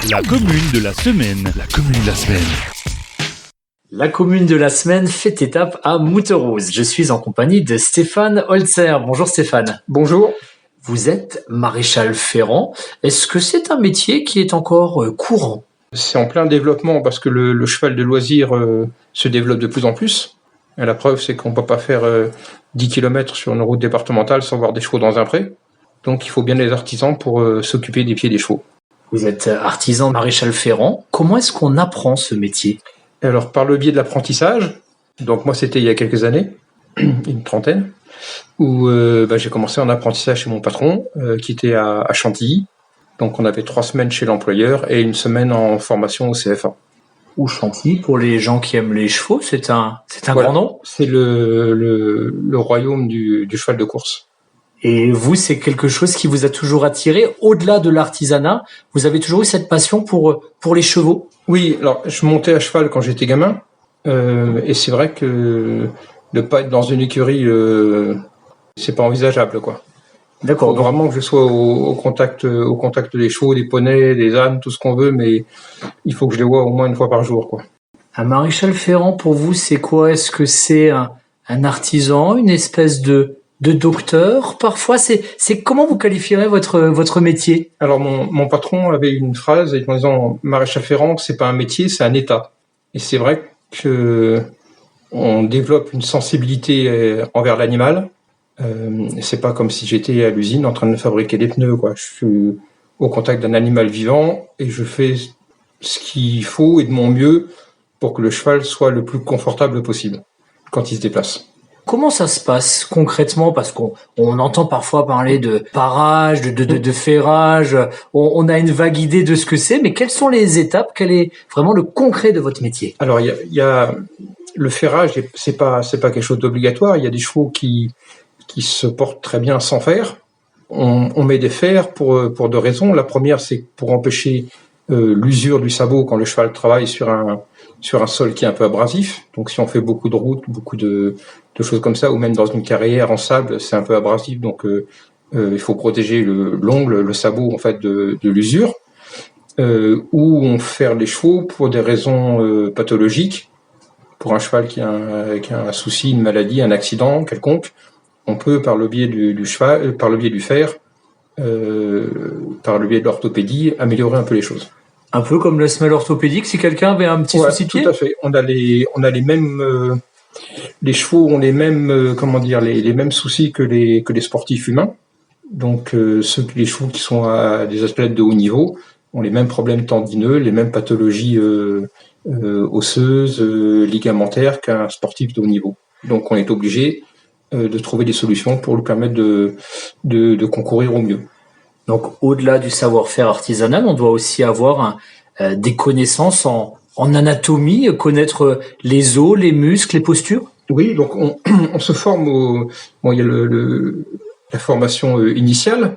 La commune de la semaine. La commune de la semaine. La commune de la semaine fait étape à Mouterose. Je suis en compagnie de Stéphane Holzer. Bonjour Stéphane. Bonjour. Vous êtes maréchal ferrant. Est-ce que c'est un métier qui est encore courant ? C'est en plein développement parce que le cheval de loisir se développe de plus en plus. Et la preuve, c'est qu'on ne peut pas faire 10 km sur une route départementale sans voir des chevaux dans un pré. Donc il faut bien des artisans pour s'occuper des pieds des chevaux. Vous êtes artisan maréchal ferrant. Comment est-ce qu'on apprend ce métier ? Alors par le biais de l'apprentissage, donc moi c'était il y a quelques années, une trentaine, où j'ai commencé en apprentissage chez mon patron qui était à Chantilly. Donc on avait 3 semaines chez l'employeur et 1 semaine en formation au CFA. Ou Chantilly, pour les gens qui aiment les chevaux, c'est un Voilà. grand nom. C'est le royaume du cheval de course. Et vous, c'est quelque chose qui vous a toujours attiré, au-delà de l'artisanat. Vous avez toujours eu cette passion pour les chevaux ? Oui, alors je montais à cheval quand j'étais gamin, et c'est vrai que de pas être dans une écurie, c'est pas envisageable, quoi. D'accord. Faut vraiment que je sois au contact des chevaux, des poneys, des ânes, tout ce qu'on veut, mais il faut que je les vois au moins 1 fois par jour, quoi. Un maréchal ferrant, pour vous, c'est quoi ? Est-ce que c'est un artisan, une espèce de docteur ? Parfois, c'est comment vous qualifierez votre métier ? Alors mon patron avait une phrase en disant maréchal ferrant, c'est pas un métier, c'est un état. Et c'est vrai que on développe une sensibilité envers l'animal. C'est pas comme si j'étais à l'usine en train de fabriquer des pneus, quoi. Je suis au contact d'un animal vivant et je fais ce qu'il faut et de mon mieux pour que le cheval soit le plus confortable possible quand il se déplace. Comment ça se passe concrètement ? Parce qu'on entend parfois parler de parage, de ferrage. On a une vague idée de ce que c'est, mais quelles sont les étapes ? Quel est vraiment le concret de votre métier ? Alors il y a le ferrage, c'est pas quelque chose d'obligatoire. Il y a des chevaux qui se portent très bien sans fer. On met des fers pour 2 raisons. La première, c'est pour empêcher l'usure du sabot quand le cheval travaille sur un sol qui est un peu abrasif. Donc si on fait beaucoup de routes, beaucoup de choses comme ça, ou même dans une carrière en sable, c'est un peu abrasif, donc il faut protéger l'ongle, le sabot en fait de l'usure. Ou on fait les chevaux pour des raisons pathologiques. Pour un cheval qui a un souci, une maladie, un accident quelconque, on peut par le biais du cheval, par le biais du fer, par le biais de l'orthopédie, améliorer un peu les choses. Un peu comme la semelle orthopédique, si quelqu'un avait un petit souci de pied ? Tout à fait. On a les mêmes, les chevaux ont les mêmes, les mêmes soucis que les sportifs humains. Donc les chevaux qui sont des athlètes de haut niveau ont les mêmes problèmes tendineux, les mêmes pathologies osseuses, ligamentaires qu'un sportif de haut niveau. Donc on est obligé de trouver des solutions pour lui permettre de concourir au mieux. Donc, au-delà du savoir-faire artisanal, on doit aussi avoir des connaissances en anatomie, connaître les os, les muscles, les postures. Oui, donc on se forme il y a la formation initiale,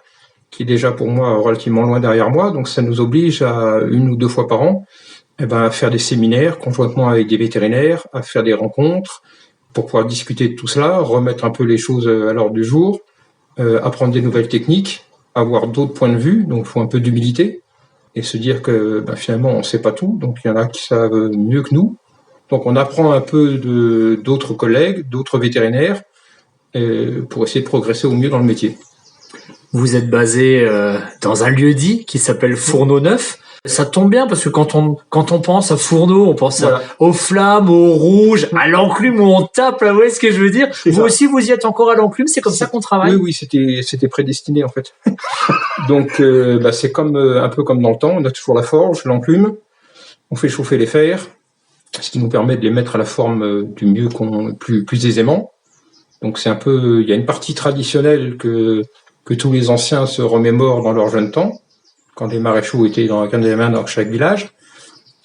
qui est déjà pour moi relativement loin derrière moi, donc ça nous oblige à 1 ou 2 fois par an à faire des séminaires conjointement avec des vétérinaires, à faire des rencontres, pour pouvoir discuter de tout cela, remettre un peu les choses à l'ordre du jour, apprendre des nouvelles techniques, avoir d'autres points de vue, donc il faut un peu d'humilité, et se dire que finalement on ne sait pas tout, donc il y en a qui savent mieux que nous. Donc on apprend un peu d'autres collègues, d'autres vétérinaires, pour essayer de progresser au mieux dans le métier. Vous êtes basé dans un lieu-dit qui s'appelle Fourneau Neuf. Ça tombe bien parce que quand on pense à Fourneau, on pense aux flammes, aux rouges, à l'enclume où on tape, là, vous voyez ce que je veux dire ? Vous aussi, vous y êtes encore à l'enclume, c'est comme ça qu'on travaille ? Oui, c'était prédestiné en fait. Donc c'est un peu comme dans le temps, on a toujours la forge, l'enclume, on fait chauffer les fers, ce qui nous permet de les mettre à la forme du mieux plus aisément. Donc c'est un peu, il y a une partie traditionnelle que tous les anciens se remémorent dans leur jeune temps, quand les maréchaux étaient dans chaque village.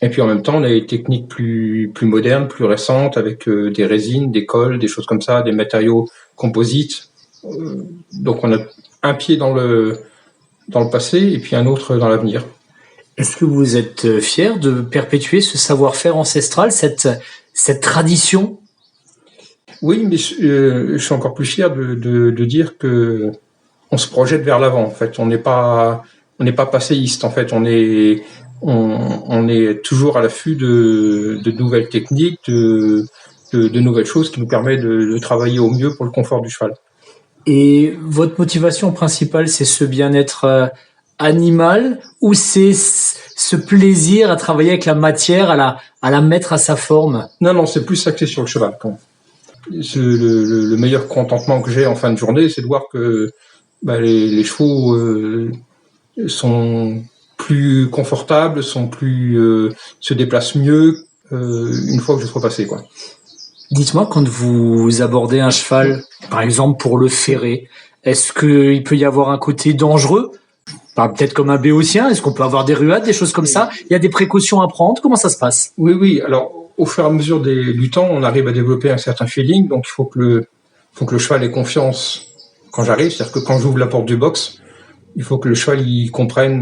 Et puis en même temps, on a des techniques plus modernes, plus récentes, avec des résines, des colles, des choses comme ça, des matériaux composites. Donc on a un pied dans le passé et puis un autre dans l'avenir. Est-ce que vous êtes fier de perpétuer ce savoir-faire ancestral, cette tradition ? Oui, mais je suis encore plus fier de dire que on se projette vers l'avant. En fait, on n'est pas passéiste. En fait, on est on est toujours à l'affût de nouvelles techniques, de nouvelles choses qui nous permettent de travailler au mieux pour le confort du cheval. Et votre motivation principale, c'est ce bien-être animal ou c'est ce plaisir à travailler avec la matière, à la mettre à sa forme? Non, c'est plus axé sur le cheval. Le meilleur contentement que j'ai en fin de journée, c'est de voir que les chevaux sont plus confortables, se déplacent mieux une fois que je suis repassé, quoi. Dites-moi, quand vous abordez un cheval, par exemple pour le ferrer, est-ce qu'il peut y avoir un côté dangereux? Peut-être comme un béotien, est-ce qu'on peut avoir des ruades, des choses comme ça? Il y a des précautions à prendre, comment ça se passe? Oui, alors au fur et à mesure du temps, on arrive à développer un certain feeling, donc il faut que le cheval ait confiance quand j'arrive, c'est-à-dire que quand j'ouvre la porte du box, il faut que le cheval il comprenne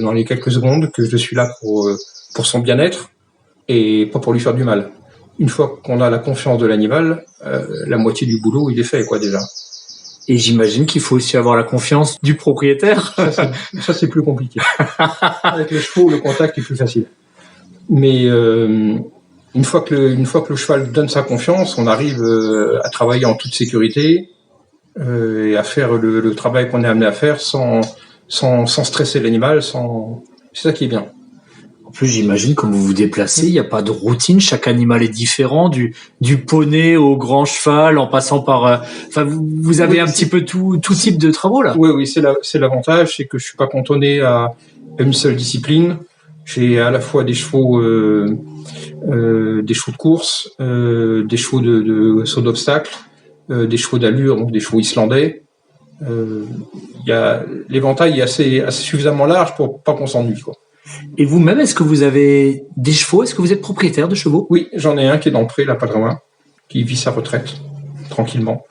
dans les quelques secondes que je suis là pour son bien-être et pas pour lui faire du mal. Une fois qu'on a la confiance de l'animal, la moitié du boulot il est fait, quoi, déjà. Et j'imagine qu'il faut aussi avoir la confiance du propriétaire. Ça c'est plus compliqué. Avec les chevaux, le contact est plus facile. Mais une fois que le cheval donne sa confiance, on arrive à travailler en toute sécurité et à faire le travail qu'on est amené à faire sans stresser l'animal. C'est ça qui est bien. En plus, j'imagine, comme vous vous déplacez, il n'y a pas de routine. Chaque animal est différent, du poney au grand cheval, en passant par. Vous avez un petit peu tout type de travaux là. Oui, c'est l'avantage, c'est que je suis pas cantonné à une seule discipline. J'ai à la fois des chevaux de course, des chevaux de saut d'obstacle, des chevaux d'allure, donc des chevaux islandais. L'éventail est assez suffisamment large pour pas qu'on s'ennuie, quoi. Et vous-même, est-ce que vous avez des chevaux? Est-ce que vous êtes propriétaire de chevaux? Oui, j'en ai un qui est dans le pré, là, pas très loin, qui vit sa retraite, tranquillement.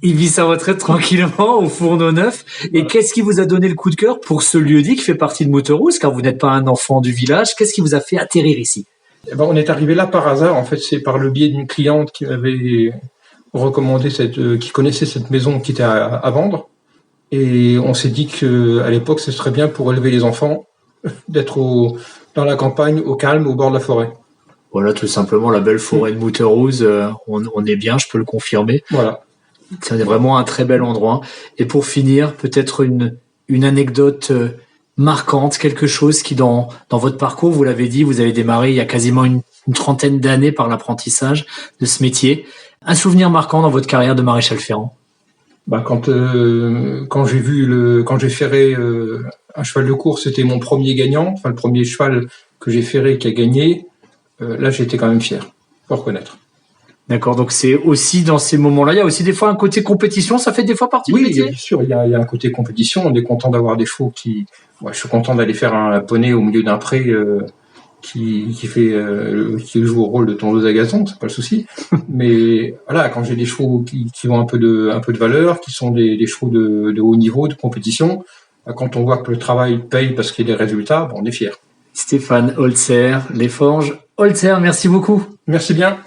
Il vit sa retraite tranquillement au Fourneau Neuf. Et qu'est-ce qui vous a donné le coup de cœur pour ce lieu-dit qui fait partie de Mouterousse, car vous n'êtes pas un enfant du village? Qu'est-ce qui vous a fait atterrir ici? On est arrivé là par hasard. En fait, c'est par le biais d'une cliente qui m'avait recommandé qui connaissait cette maison qui était à vendre. Et on s'est dit qu'à l'époque, ce serait bien pour élever les enfants d'être dans la campagne, au calme, au bord de la forêt. Voilà, tout simplement, la belle forêt de Mouterousse. On est bien, je peux le confirmer. Voilà. C'est vraiment un très bel endroit. Et pour finir, peut-être une anecdote marquante, quelque chose qui, dans votre parcours, vous l'avez dit, vous avez démarré il y a quasiment une trentaine d'années par l'apprentissage de ce métier. Un souvenir marquant dans votre carrière de maréchal ferrant? Quand j'ai ferré un cheval de course, c'était mon premier gagnant, le premier cheval que j'ai ferré qui a gagné. Là, j'étais quand même fier, faut reconnaître. D'accord, donc c'est aussi dans ces moments-là, il y a aussi des fois un côté compétition, ça fait des fois partie du métier? Oui, bien sûr, il y a un côté compétition. On est content d'avoir des chevaux je suis content d'aller faire un poney au milieu d'un pré qui joue au rôle de tondeuse à gazon, c'est pas le souci. Mais voilà, quand j'ai des chevaux qui ont un peu de valeur, qui sont des chevaux de haut niveau, de compétition, quand on voit que le travail paye parce qu'il y a des résultats, on est fier. Stéphane Holzer, Les Forges. Holzer, merci beaucoup. Merci bien.